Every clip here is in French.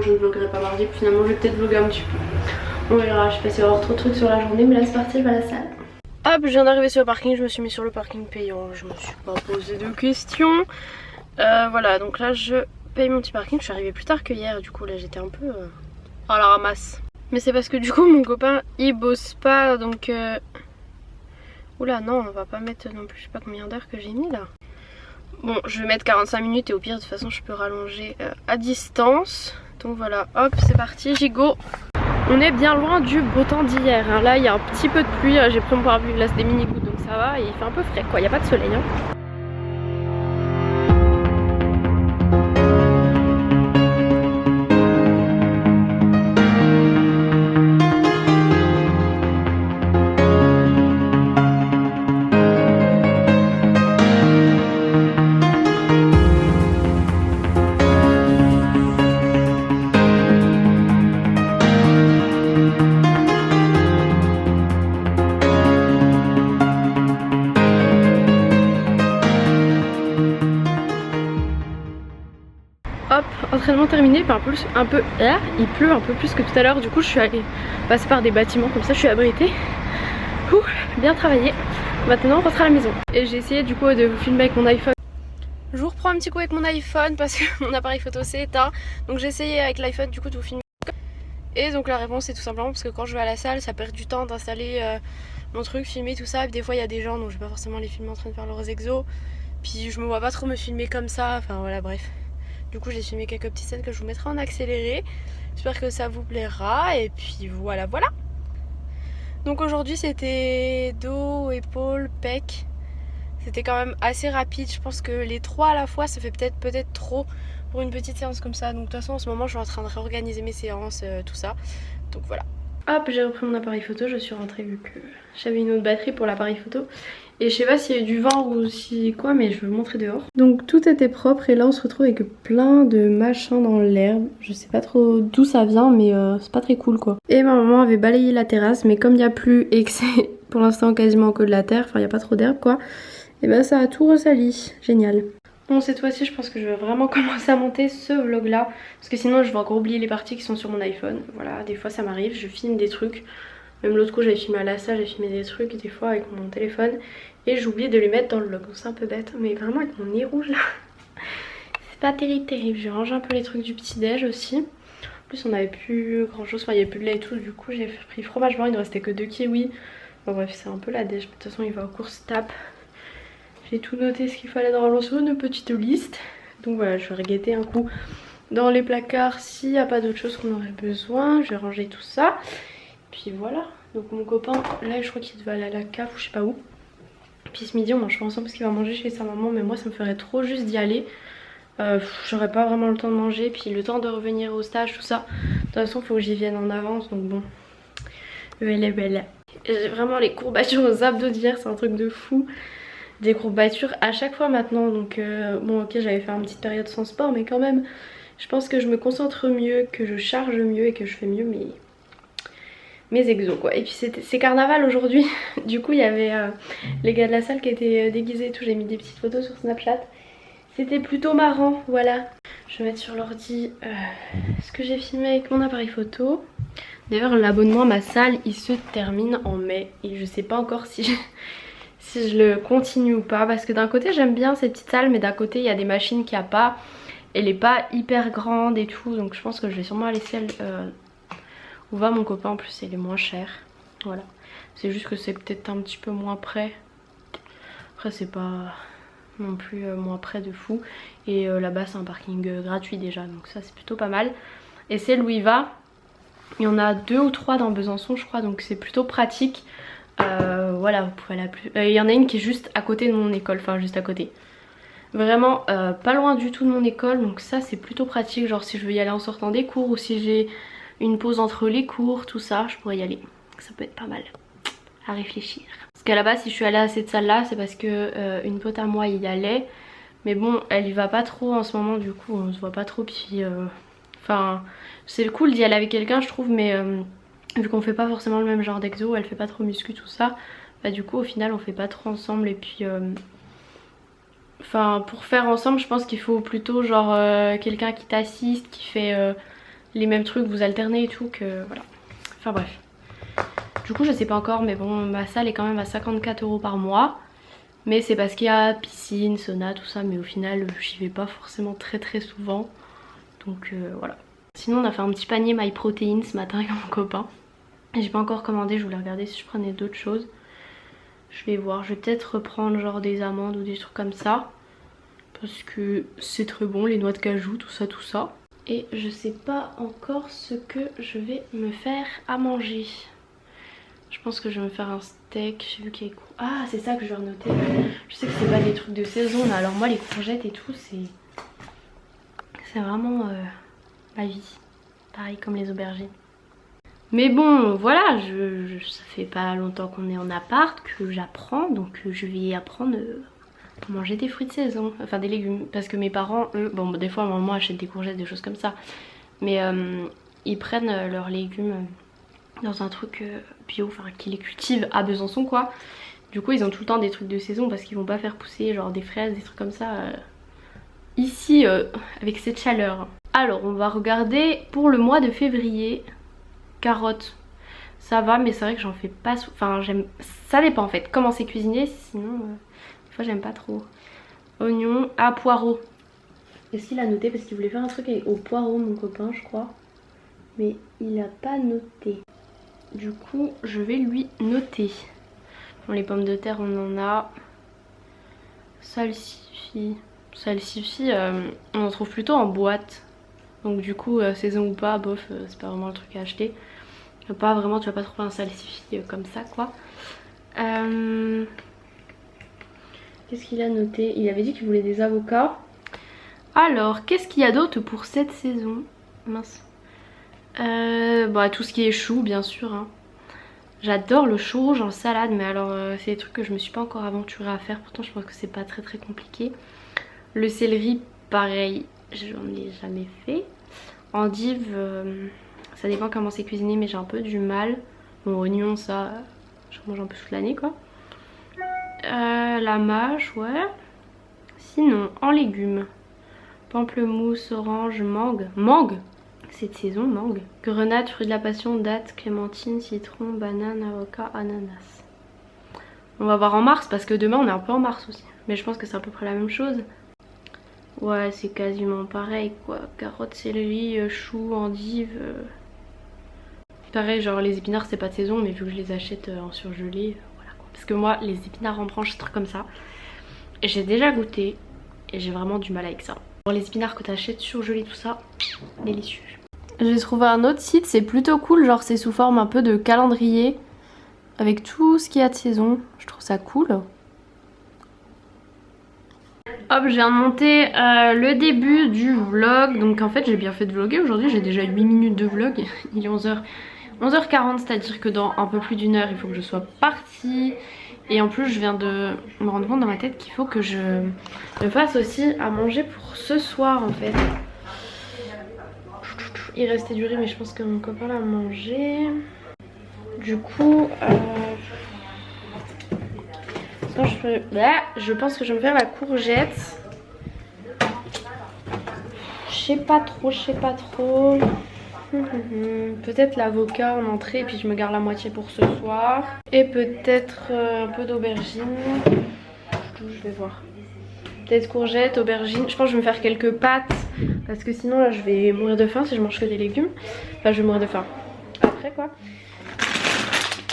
je ne vloggerai pas mardi. Finalement je vais peut-être vlogger un petit peu. On verra, je sais pas si il va y avoir trop de trucs sur la journée, mais là c'est parti, je vais à la salle. Hop, je viens d'arriver sur le parking, je me suis mis sur le parking payant, je me suis pas posé de questions. Voilà, donc là je paye mon petit parking, je suis arrivée plus tard que hier, du coup là j'étais un peu à la ramasse. Mais c'est parce que du coup mon copain il bosse pas, donc oula non, on va pas mettre non plus, je sais pas combien d'heures que j'ai mis là. Bon, je vais mettre 45 minutes et au pire de toute façon je peux rallonger à distance. Donc voilà, hop c'est parti, j'y go. On est bien loin du beau temps d'hier, hein. Là il y a un petit peu de pluie, j'ai pris mon parapluie, là c'est des mini gouttes donc ça va, et il fait un peu frais quoi, il n'y a pas de soleil hein. Hop, entraînement terminé, il pleut un peu plus que tout à l'heure, du coup je suis allée passer par des bâtiments comme ça, je suis abritée. Ouh, bien travaillé. Maintenant on rentre à la maison. Et j'ai essayé du coup de vous filmer avec mon iPhone. Je vous reprends un petit coup avec mon iPhone parce que mon appareil photo s'est éteint. Donc j'ai essayé avec l'iPhone du coup de vous filmer. Et donc la réponse c'est tout simplement parce que quand je vais à la salle ça perd du temps d'installer mon truc, filmer tout ça. Et des fois il y a des gens donc je vais pas forcément les filmer en train de faire leurs exos. Puis je me vois pas trop me filmer comme ça, enfin voilà bref. Du coup j'ai filmé quelques petites scènes que je vous mettrai en accéléré. J'espère que ça vous plaira et puis voilà. Donc aujourd'hui c'était dos, épaules, pec. C'était quand même assez rapide. Je pense que les trois à la fois ça fait peut-être trop pour une petite séance comme ça. Donc de toute façon en ce moment je suis en train de réorganiser mes séances, tout ça. Donc voilà. Hop, j'ai repris mon appareil photo, je suis rentrée vu que j'avais une autre batterie pour l'appareil photo. Et je sais pas s'il y a eu du vent ou si quoi, mais je vais vous montrer dehors. Donc tout était propre et là on se retrouve avec plein de machins dans l'herbe. Je sais pas trop d'où ça vient, mais c'est pas très cool quoi. Et ma maman avait balayé la terrasse, mais comme il n'y a plus et que c'est pour l'instant quasiment que de la terre, enfin il n'y a pas trop d'herbe quoi, et ben ça a tout ressali. Génial. Bon, cette fois-ci je pense que je vais vraiment commencer à monter ce vlog là, parce que sinon je vais encore oublier les parties qui sont sur mon iPhone. Voilà, des fois ça m'arrive, je filme des trucs. Même l'autre coup j'avais filmé à la salle, j'ai filmé des trucs des fois avec mon téléphone et j'ai oublié de les mettre dans le vlog, donc c'est un peu bête. Mais vraiment avec mon nez rouge là, c'est pas terrible. J'ai rangé un peu les trucs du petit déj aussi. En plus on avait plus grand chose, enfin il n'y avait plus de lait et tout, du coup j'ai pris fromage blanc, il ne restait que 2 kiwis. Bon bref c'est un peu la déj, de toute façon il va aux courses tape. J'ai tout noté ce qu'il fallait dans sur une petite liste. Donc voilà, je vais reguetter un coup dans les placards s'il n'y a pas d'autre chose qu'on aurait besoin. Je vais ranger tout ça. Puis voilà. Donc mon copain, là je crois qu'il devait aller à la cave ou je sais pas où. Puis ce midi on mange pas ensemble parce qu'il va manger chez sa maman. Mais moi ça me ferait trop juste d'y aller. J'aurais pas vraiment le temps de manger. Puis le temps de revenir au stage, tout ça. De toute façon il faut que j'y vienne en avance. Donc bon. Elle est belle. J'ai vraiment les courbatures aux abdos d'hier, c'est un truc de fou. Des courbatures à chaque fois maintenant, donc bon ok j'avais fait une petite période sans sport mais quand même je pense que je me concentre mieux, que je charge mieux et que je fais mieux mes exos quoi. Et puis c'est carnaval aujourd'hui, du coup il y avait les gars de la salle qui étaient déguisés et tout, j'ai mis des petites photos sur Snapchat, c'était plutôt marrant. Voilà, je vais mettre sur l'ordi ce que j'ai filmé avec mon appareil photo. D'ailleurs l'abonnement à ma salle il se termine en mai et je sais pas encore si je le continue ou pas, parce que d'un côté j'aime bien cette petite salle mais d'un côté il y a des machines qu'il n'y a pas, elle est pas hyper grande et tout, donc je pense que je vais sûrement aller celle où va mon copain. En plus elle est moins chère, voilà, c'est juste que c'est peut-être un petit peu moins près, après c'est pas non plus moins près de fou, et là-bas c'est un parking gratuit déjà, donc ça c'est plutôt pas mal. Et celle où il va, il y en a 2 ou 3 dans Besançon je crois, donc c'est plutôt pratique. Voilà, vous pouvez aller plus. Il y en a une qui est juste à côté de mon école, enfin juste à côté. Vraiment pas loin du tout de mon école, donc ça c'est plutôt pratique. Genre si je veux y aller en sortant des cours ou si j'ai une pause entre les cours, tout ça, je pourrais y aller. Ça peut être pas mal à réfléchir. Parce qu'à la base si je suis allée à cette salle là, c'est parce que une pote à moi y allait. Mais bon, elle y va pas trop en ce moment, du coup on se voit pas trop. Puis enfin c'est cool d'y aller avec quelqu'un je trouve, mais vu qu'on fait pas forcément le même genre d'exo, elle fait pas trop muscu tout ça, bah du coup au final on fait pas trop ensemble. Et puis enfin pour faire ensemble je pense qu'il faut plutôt genre quelqu'un qui t'assiste, qui fait les mêmes trucs, vous alternez et tout, que voilà. Enfin bref. Du coup je sais pas encore, mais bon, ma salle est quand même à 54 € par mois. Mais c'est parce qu'il y a piscine, sauna, tout ça, mais au final j'y vais pas forcément très souvent. Donc voilà. Sinon on a fait un petit panier MyProtein ce matin avec mon copain. J'ai pas encore commandé, je voulais regarder si je prenais d'autres choses. Je vais voir, je vais peut-être reprendre genre des amandes ou des trucs comme ça. Parce que c'est très bon, les noix de cajou, tout ça. Et je sais pas encore ce que je vais me faire à manger. Je pense que je vais me faire un steak, j'ai vu qu'il y a... Ah, c'est ça que je vais renoter. Je sais que c'est pas des trucs de saison, mais alors moi les courgettes et tout, c'est vraiment ma vie. Pareil comme les aubergines. Mais bon, voilà, ça fait pas longtemps qu'on est en appart, que j'apprends, donc je vais apprendre à manger des fruits de saison, enfin des légumes. Parce que mes parents, eux, bon des fois maman achète des courgettes, des choses comme ça, mais ils prennent leurs légumes dans un truc bio, enfin qui les cultivent à Besançon quoi. Du coup ils ont tout le temps des trucs de saison parce qu'ils vont pas faire pousser genre des fraises, des trucs comme ça ici avec cette chaleur. Alors on va regarder pour le mois de février. Carottes, ça va, mais c'est vrai que j'en fais pas, enfin j'aime, ça dépend en fait comment c'est cuisiné, sinon des fois j'aime pas trop. Oignons, ah poireaux. Est-ce qu'il a noté parce qu'il voulait faire un truc au poireau mon copain je crois, mais il a pas noté. Du coup je vais lui noter. Bon les pommes de terre on en a. Salsifis, on en trouve plutôt en boîte. Donc du coup saison ou pas, bof, c'est pas vraiment le truc à acheter. Pas vraiment, tu vas pas trouver un salsifis comme ça quoi. Qu'est-ce qu'il a noté? Il avait dit qu'il voulait des avocats. Alors qu'est-ce qu'il y a d'autre pour cette saison? Mince. Bah tout ce qui est chou bien sûr hein. J'adore le chou rouge en salade, mais alors c'est des trucs que je me suis pas encore aventurée à faire. Pourtant je pense que c'est pas très compliqué. Le céleri pareil, j'en ai jamais fait. Endive, ça dépend comment c'est cuisiné mais j'ai un peu du mal. Bon oignon ça, je mange un peu toute l'année quoi. La mâche, ouais. Sinon en légumes, pamplemousse, orange, mangue. Mangue, cette saison mangue. Grenade, fruits de la passion, date, clémentine, citron, banane, avocat, ananas. On va voir en mars parce que demain on est un peu en mars aussi. Mais je pense que c'est à peu près la même chose. Ouais c'est quasiment pareil quoi. Carottes, céleri, choux, endives. Pareil genre les épinards c'est pas de saison mais vu que je les achète en surgelé, voilà quoi. Parce que moi les épinards en branche, trucs comme ça, j'ai déjà goûté et j'ai vraiment du mal avec ça. Bon, les épinards que t'achètes surgelés tout ça, délicieux. J'ai trouvé un autre site, c'est plutôt cool, genre c'est sous forme un peu de calendrier avec tout ce qu'il y a de saison, je trouve ça cool. Hop, je viens de monter le début du vlog, donc en fait j'ai bien fait de vlogger aujourd'hui, j'ai déjà 8 minutes de vlog, il est 11h40, c'est-à-dire que dans un peu plus d'une heure il faut que je sois partie. Et en plus je viens de me rendre compte dans ma tête qu'il faut que je me fasse aussi à manger pour ce soir en fait. Il restait du riz mais je pense que mon copain l'a mangé. Du coup je pense que je vais me faire la courgette. Je sais pas trop. Peut-être l'avocat en entrée et puis je me garde la moitié pour ce soir. Et peut-être un peu d'aubergine. Je vais voir. Peut-être courgette, aubergine. Je pense que je vais me faire quelques pâtes. Parce que sinon là je vais mourir de faim si je mange que des légumes. Enfin je vais mourir de faim. Après quoi.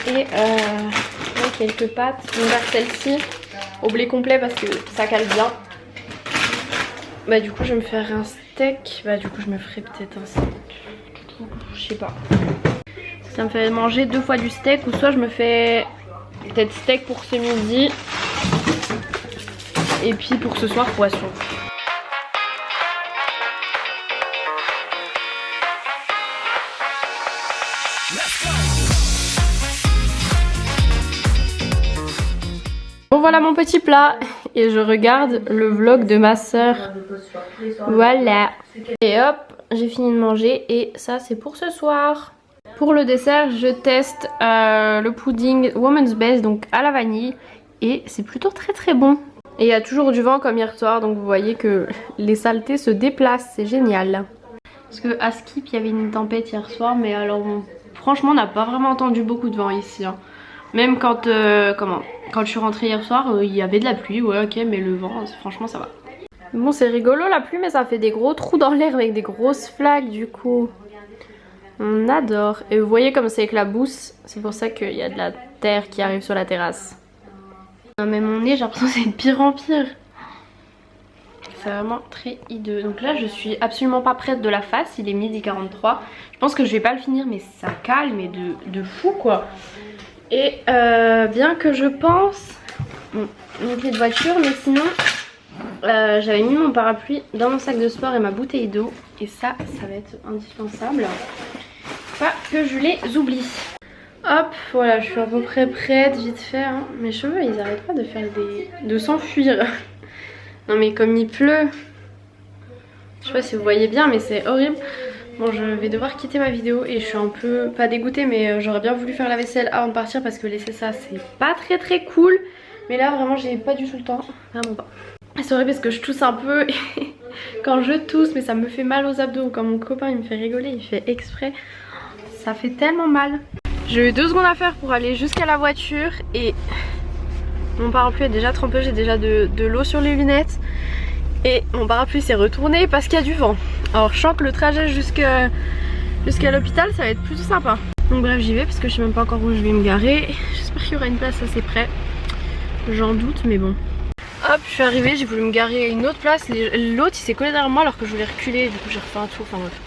Et quelques pâtes. Je vais faire celle-ci au blé complet parce que ça cale bien. Bah du coup je vais me faire un steak. Bah du coup je me ferai peut-être un steak. Je sais pas. Ça me fait manger 2 fois du steak ou soit je me fais peut-être steak pour ce midi et puis pour ce soir poisson. Bon voilà mon petit plat et je regarde le vlog de ma soeur. Voilà. Et hop, j'ai fini de manger et ça c'est pour ce soir. Pour le dessert je teste le pudding Woman's Best donc à la vanille et c'est plutôt très bon. Et il y a toujours du vent comme hier soir donc vous voyez que les saletés se déplacent, c'est génial. Parce que à Skip il y avait une tempête hier soir, mais alors bon, franchement on n'a pas vraiment entendu beaucoup de vent ici hein. Même quand quand je suis rentrée hier soir il y avait de la pluie, ouais ok, mais le vent franchement ça va. Bon c'est rigolo la pluie, mais ça fait des gros trous dans l'air avec des grosses flaques du coup. On adore. Et vous voyez comme c'est éclabousse, c'est pour ça qu'il y a de la terre qui arrive sur la terrasse. Non mais mon nez j'ai l'impression que c'est de pire en pire. C'est vraiment très hideux. Donc là je suis absolument pas prête de la face, il est 12h43. Je pense que je vais pas le finir mais ça cale mais de fou quoi. Et bien que je pense... Bon, une clé de voiture, mais sinon j'avais mis mon parapluie dans mon sac de sport et ma bouteille d'eau. Et ça va être indispensable. Pas que je les oublie. Hop, voilà, je suis à peu près prête, vite fait. Hein. Mes cheveux, ils arrêtent pas de faire de s'enfuir. Non mais comme il pleut, je sais pas si vous voyez bien, mais c'est horrible. Bon, je vais devoir quitter ma vidéo et je suis un peu, pas dégoûtée, mais j'aurais bien voulu faire la vaisselle avant de partir parce que laisser ça, c'est pas très cool. Mais là, vraiment, j'ai pas du tout le temps. Vraiment pas. C'est horrible parce que je tousse un peu et quand je tousse, mais ça me fait mal aux abdos. Quand mon copain, il me fait rigoler, il fait exprès. Ça fait tellement mal. J'ai eu 2 secondes à faire pour aller jusqu'à la voiture et mon parapluie est déjà trempé, j'ai déjà de l'eau sur les lunettes. Et mon parapluie s'est retourné parce qu'il y a du vent. Alors je sens que le trajet jusqu'à l'hôpital ça va être plutôt sympa. Donc bref j'y vais parce que je sais même pas encore où je vais me garer. J'espère qu'il y aura une place assez près. J'en doute mais bon. Hop je suis arrivée, j'ai voulu me garer à une autre place. L'autre il s'est collé derrière moi alors que je voulais reculer. Du coup j'ai refait un tour, enfin bref.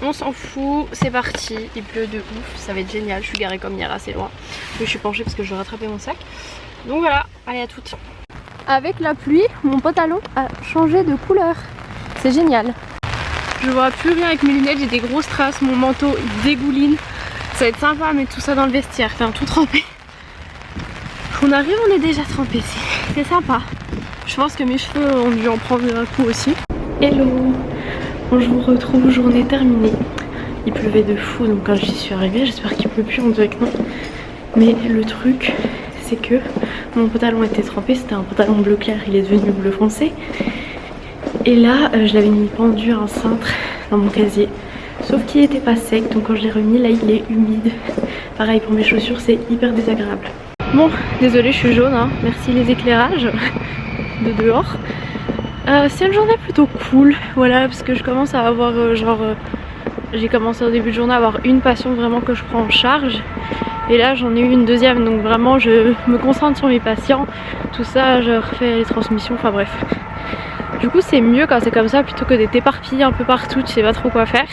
On s'en fout, c'est parti, il pleut de ouf, ça va être génial. Je suis garée comme hier assez loin. Mais je suis penchée parce que je dois rattraper mon sac. Donc voilà, allez à toutes. Avec la pluie, mon pantalon a changé de couleur. C'est génial. Je vois plus rien avec mes lunettes, j'ai des grosses traces, mon manteau dégouline. Ça va être sympa à mettre tout ça dans le vestiaire, faire tout trempé. On arrive, on est déjà trempé, c'est sympa. Je pense que mes cheveux ont dû en prendre un coup aussi. Hello. Bon, je vous retrouve, journée terminée. Il pleuvait de fou, donc quand j'y suis arrivée, j'espère qu'il pleut plus, on dirait que non. Mais le truc, c'est que mon pantalon était trempé, c'était un pantalon bleu clair, il est devenu bleu foncé. Et là, je l'avais mis pendu à un cintre dans mon casier. Sauf qu'il n'était pas sec, donc quand je l'ai remis, là il est humide. Pareil pour mes chaussures, c'est hyper désagréable. Bon, désolée, je suis jaune, hein. Merci les éclairages de dehors. C'est une journée plutôt cool, voilà, parce que je commence à avoir j'ai commencé au début de journée à avoir une passion vraiment que je prends en charge. Et là j'en ai eu une deuxième, donc vraiment je me concentre sur mes patients, tout ça, je refais les transmissions, enfin bref. Du coup c'est mieux quand c'est comme ça plutôt que d'être éparpillé un peu partout, tu sais pas trop quoi faire.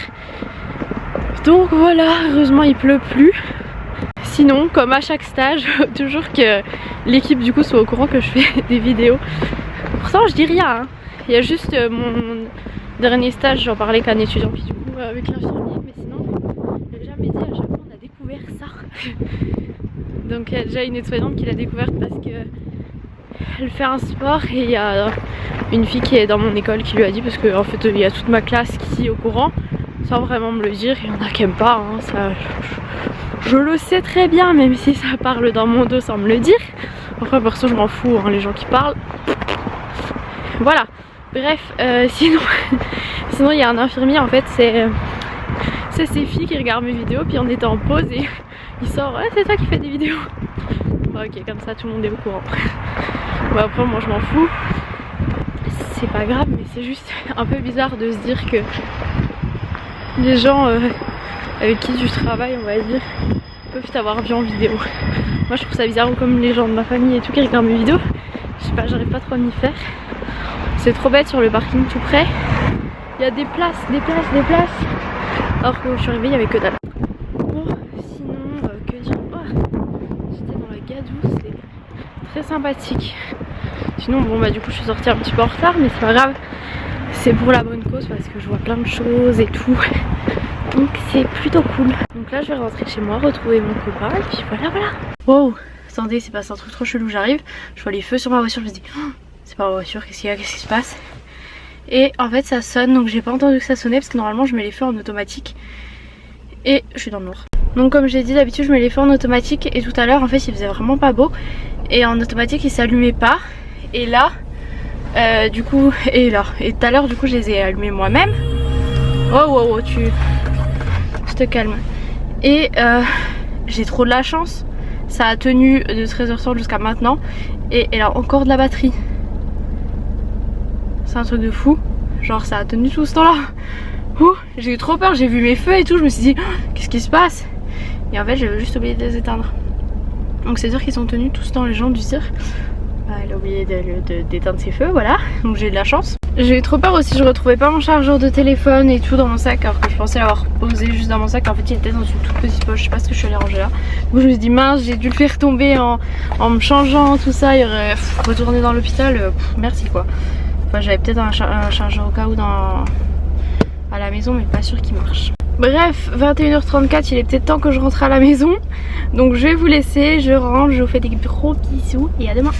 Donc voilà, heureusement il pleut plus. Sinon, comme à chaque stage, toujours que l'équipe du coup soit au courant que je fais des vidéos. Pourtant je dis rien, hein. Il y a juste mon dernier stage, j'en parlais qu'un étudiant, puis du coup avec l'infirmier, mais sinon j'ai jamais dit, à chaque fois on a découvert ça. Donc il y a déjà une aide-soignante qui l'a découverte parce que elle fait un sport et il y a une fille qui est dans mon école qui lui a dit, parce que en fait il y a toute ma classe qui est au courant sans vraiment me le dire, il y en a qui aiment pas, hein, ça, je le sais très bien, même si ça parle dans mon dos sans me le dire. Enfin perso je m'en fous, hein, les gens qui parlent. Voilà, bref, sinon il y a un infirmier en fait, c'est ces filles qui regardent mes vidéos, puis on était en pause et il sort, ouais, c'est toi qui fais des vidéos. Bon, ok, comme ça tout le monde est au courant. Bon après moi je m'en fous, c'est pas grave, mais c'est juste un peu bizarre de se dire que les gens avec qui tu travailles, on va dire, peuvent t'avoir vu en vidéo. Moi je trouve ça bizarre, ou comme les gens de ma famille et tout qui regardent mes vidéos, je sais pas, j'arrive pas trop à m'y faire. C'est trop bête, sur le parking tout près, il y a des places, alors que je suis arrivée il y avait que dalle. Bon, sinon que dire, j'étais dans la Gadoue, c'est très sympathique. Sinon bon bah du coup je suis sortie un petit peu en retard, mais c'est pas grave, c'est pour la bonne cause parce que je vois plein de choses et tout, donc c'est plutôt cool. Donc là je vais rentrer chez moi, retrouver mon copain et puis voilà. Wow, attendez, c'est passé un truc trop chelou, j'arrive, je vois les feux sur ma voiture, je me dis oh, c'est pas ma voiture, qu'est-ce qu'il y a, qu'est-ce qui se passe? Et en fait ça sonne, donc j'ai pas entendu que ça sonnait parce que normalement je mets les feux en automatique et je suis dans le noir. Donc comme j'ai dit, d'habitude je mets les feux en automatique et tout à l'heure en fait il faisait vraiment pas beau et en automatique il s'allumait pas. Et là, du coup, et tout à l'heure du coup je les ai allumés moi-même. Oh, tu te calmes. Et j'ai trop de la chance. Ça a tenu de 13h30 jusqu'à maintenant. Et elle a encore de la batterie. C'est un truc de fou. Genre ça a tenu tout ce temps là. J'ai eu trop peur, j'ai vu mes feux et tout. Je me suis dit qu'est-ce qui se passe. Et en fait j'avais juste oublié de les éteindre. Donc c'est sûr qu'ils sont tenus tout ce temps, les gens du cirque. Elle a oublié d'éteindre ses feux, voilà. Donc j'ai eu de la chance. J'ai eu trop peur aussi, je retrouvais pas mon chargeur de téléphone et tout dans mon sac. Alors que je pensais l'avoir posé juste dans mon sac. En fait il était dans une toute petite poche, je sais pas ce que je suis allée ranger là. Du coup je me suis dit mince, j'ai dû le faire tomber en me changeant, tout ça. Il aurait retourné dans l'hôpital, merci quoi. Enfin j'avais peut-être un chargeur au cas où à la maison, mais pas sûr qu'il marche. Bref, 21h34, il est peut-être temps que je rentre à la maison. Donc je vais vous laisser, je range, je vous fais des gros bisous et à demain.